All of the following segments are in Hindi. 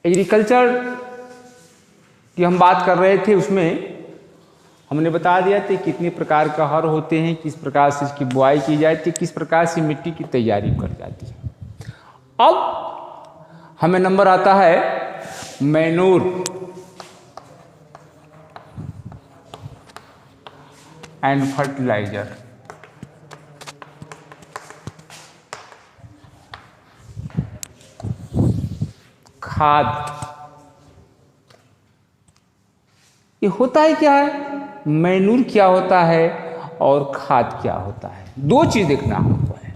एग्रीकल्चर की हम बात कर रहे थे, उसमें हमने बता दिया था कितने प्रकार का हर होते हैं, किस प्रकार से इसकी बुआई की जाती है, किस प्रकार से मिट्टी की तैयारी कर जाती है। अब हमें नंबर आता है मैनूर एंड फर्टिलाइजर। खाद, ये होता है क्या है, मैनूर क्या होता है और खाद क्या होता है, दो चीज देखना हमको है।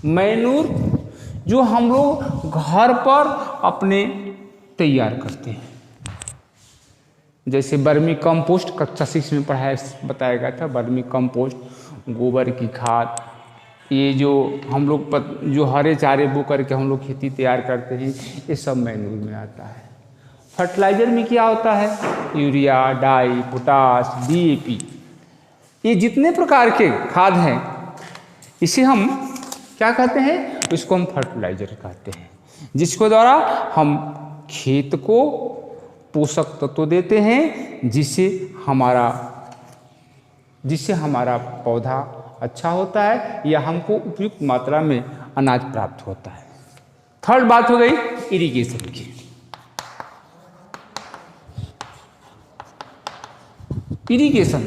मैनूर जो हम लोग घर पर अपने तैयार करते हैं, जैसे बर्मी कंपोस्ट, कक्षा 6 में पढ़ाया बताया गया था, बर्मी कंपोस्ट, गोबर की खाद, ये जो हम लोग जो हरे चारे बो करके हम लोग खेती तैयार करते हैं, ये सब मैनूर में आता है। फर्टिलाइजर में क्या होता है, यूरिया, डाई, पोटाश, DAP, ये जितने प्रकार के खाद हैं, इसे हम क्या कहते हैं, इसको हम फर्टिलाइजर कहते हैं, जिसके द्वारा हम खेत को पोषक तत्व देते हैं, जिससे हमारा पौधा अच्छा होता है या हमको उपयुक्त मात्रा में अनाज प्राप्त होता है। थर्ड बात हो गई इरिगेशन की। इरिगेशन,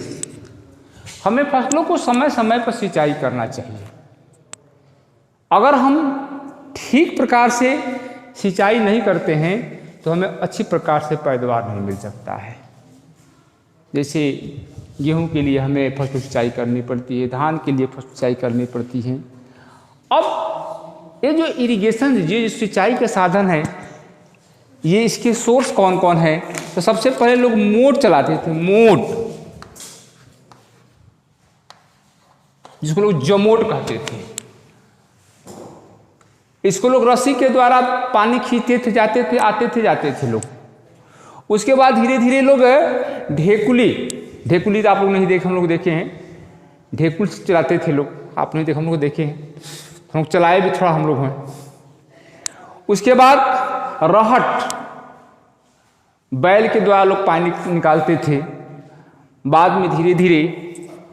हमें फसलों को समय समय पर सिंचाई करना चाहिए। अगर हम ठीक प्रकार से सिंचाई नहीं करते हैं तो हमें अच्छी प्रकार से पैदावार नहीं मिल सकता है। जैसे गेहूं के लिए हमें फसल सिंचाई करनी पड़ती है, धान के लिए फसल सिंचाई करनी पड़ती है। अब ये जो इरिगेशन, ये सिंचाई के साधन है, ये इसके सोर्स कौन कौन है, तो सबसे पहले लोग मोट चलाते थे, मोट, जिसको लोग जमोट कहते थे। इसको लोग रस्सी के द्वारा पानी खींचते थे, जाते थे, जाते थे लोग। उसके बाद धीरे धीरे लोग ढेकुली तो आप लोग नहीं देखे, हम लोग देखे हैं, ढेकुल से चलाते थे लोग, आप नहीं देखे, हम लोग देखे हैं, हम लोग चलाए भी थोड़ा हम लोग हैं। उसके बाद रहट, बैल के द्वारा लोग पानी निकालते थे। बाद में धीरे धीरे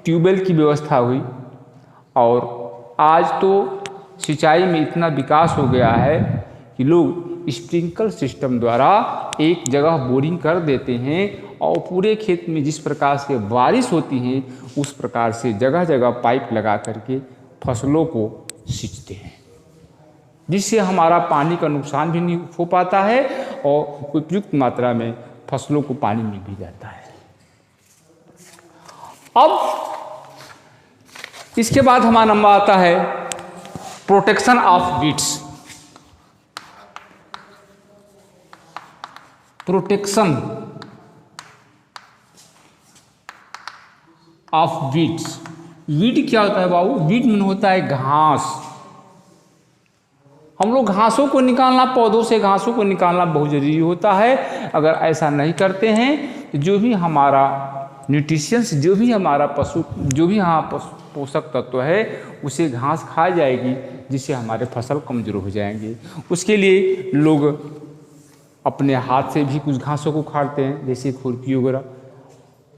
ट्यूबवेल की व्यवस्था हुई और आज तो सिंचाई में इतना विकास हो गया है कि लोग स्प्रिंकलर सिस्टम द्वारा एक जगह बोरिंग कर देते हैं और पूरे खेत में जिस प्रकार से बारिश होती है उस प्रकार से जगह जगह पाइप लगा करके फसलों को सींचते हैं, जिससे हमारा पानी का नुकसान भी नहीं हो पाता है और उपयुक्त मात्रा में फसलों को पानी मिल भी जाता है। अब इसके बाद हमारा नंबर आता है protection of weeds. Protection of weeds. Weed क्या होता है बाबू, वीड में होता है घास। हम लोग घासों को निकालना, पौधों से घासों को निकालना बहुत जरूरी होता है। अगर ऐसा नहीं करते हैं तो जो भी हमारा न्यूट्रिशंस, जो भी हमारा पोषक तत्व है उसे घास खा जाएगी, जिससे हमारे फसल कमजोर हो जाएंगे। उसके लिए लोग अपने हाथ से भी कुछ घासों को उखाड़ते हैं, जैसे खुरपी वगैरह।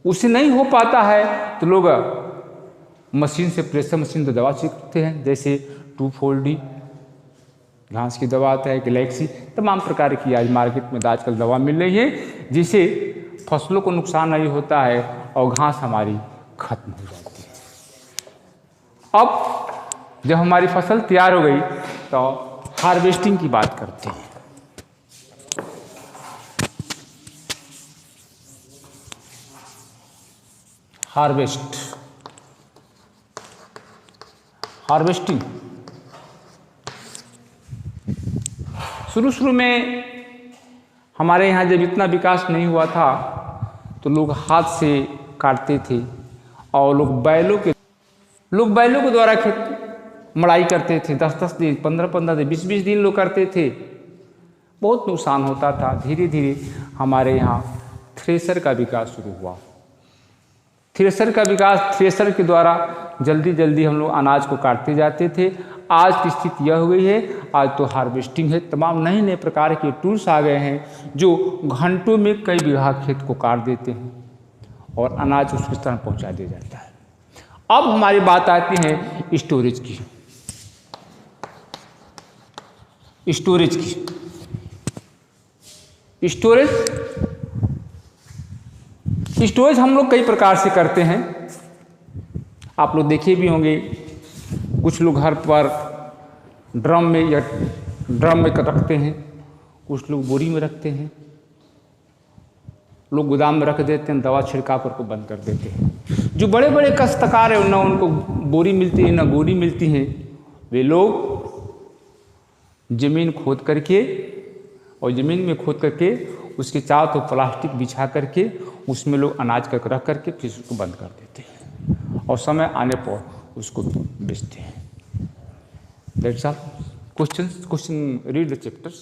उससे नहीं हो पाता है तो लोग मशीन से, प्रेशर मशीन से दवा छिड़कते हैं, जैसे 2,4-D घास की दवा आता है, गैलेक्सी, तमाम प्रकार की आज मार्केट में आजकल दवा मिल रही है, जिससे फसलों को नुकसान नहीं होता है और घास हमारी खत्म हो जाती है। अब जब हमारी फसल तैयार हो गई तो हार्वेस्टिंग की बात करते हैं। हार्वेस्टिंग शुरू में हमारे यहाँ जब इतना विकास नहीं हुआ था तो लोग हाथ से काटते थे और लोग बैलों के द्वारा खेत मड़ाई करते थे। 10-10 दिन, 15-15 दिन, 20-20 दिन लोग करते थे। बहुत नुकसान होता था। धीरे धीरे हमारे यहाँ थ्रेशर का विकास शुरू हुआ। थ्रेसर का विकास, थ्रेसर के द्वारा जल्दी जल्दी हम लोग अनाज को काटते जाते थे। आज की स्थिति यह हो गई है, आज तो हार्वेस्टिंग है, तमाम नए नए प्रकार के टूल्स आ गए हैं जो घंटों में कई बीघा खेत को काट देते हैं और अनाज उसके स्थान पहुंचा दिया जाता है। अब हमारी बात आती है स्टोरेज की। स्टोरेज हम लोग कई प्रकार से करते हैं। आप लोग देखे भी होंगे, कुछ लोग घर पर ड्रम में रखते हैं, कुछ लोग बोरी में रखते हैं, लोग गोदाम में रख देते हैं, दवा छिड़काव करके बंद कर देते हैं। जो बड़े बड़े काश्तकार हैं, ना उनको बोरी मिलती है ना गोरी मिलती है, वे लोग ज़मीन खोद करके और ज़मीन में खोद करके उसके चारों तरफ प्लास्टिक बिछा करके उसमें लोग अनाज कर रख करके फिर उसको बंद कर देते हैं और समय आने पर उसको बेचते हैं। That's all. Questions? Read the chapters.